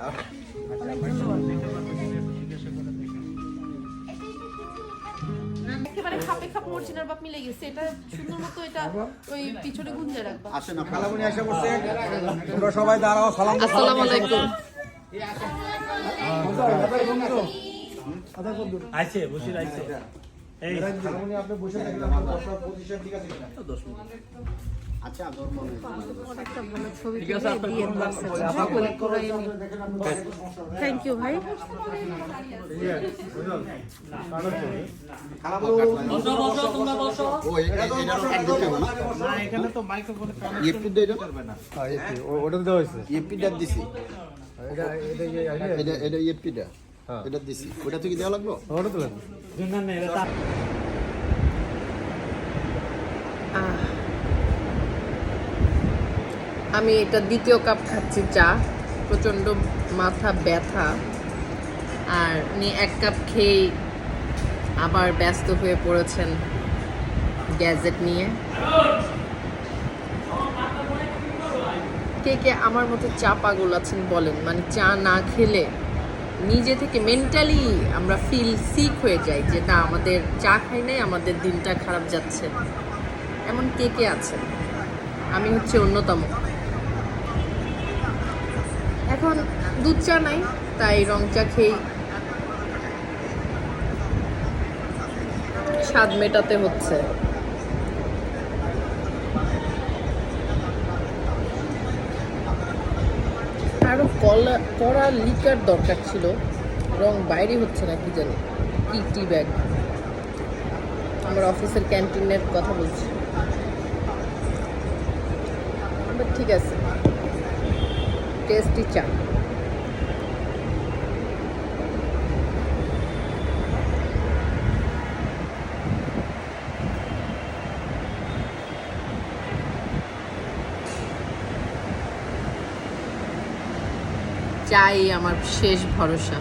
অনেক ধন্যবাদ। একেবারে খাপে খাপ মর্জিনার বাপ মিলে গেছে, এটা সুন্দর মতো এটা ওই পিছনে গুঞ্জে রাখবা। আসেন না, খালামণি আশা করছে তোমরা সবাই দাঁড়াও, সালাম দাও। আসসালামু আলাইকুম। আইছে বসে আইছে এই খালামণি আপনি বসে থাকেন, আমার বসার পজিশন ঠিক আছে কিনা? আচ্ছা ধর্ম একটা ভালো ছবি তুলে দিয়ে দিয়েছে সকলে পুরাই আমি। থ্যাংক ইউ ভাই। বসো বসো তোমরা বসো। ও এটা কাট দিতে হবে না? না এখানে তো মাইক্রোফোনে কানে ইএফপি দিয়ে দাও। হ্যাঁ এপি ওটা দেওয়া হয়েছে। ইএফপি টা দিছি। এটা এটা এটা ইএফপি টা। হ্যাঁ। এটা দিছি। ওটা থেকে দেওয়া লাগলো? ওটা তো লাগবে। না না এটা আমি এটা দ্বিতীয় কাপ খাচ্ছি চা, প্রচণ্ড মাথা ব্যথা, আর উনি এক কাপ খেয়েই আবার ব্যস্ত হয়ে পড়েছেন গ্যাজেট নিয়ে। কে কে আমার মতো চা পাগল আছেন বলেন, মানে চা না খেলে নিজে থেকে মেন্টালি আমরা ফিল সিক হয়ে যাই যে না আমাদের চা খাই নাই, আমাদের দিনটা খারাপ যাচ্ছে, এমন কে কে আছে? আমি হচ্ছে অন্যতম। এখন দুধ চা নাই, তাই রং চা খেয়ে স্বাদ মেটাতে হচ্ছে। আরো কড়া লিকার দরকার ছিল, রং বাইরে হচ্ছে না, কি জানি কি টি ব্যাগ। আমার অফিসের ক্যান্টিনের কথা বলছি, ঠিক আছে। টেস্টি চা। চাই আমার শেষ ভরসা।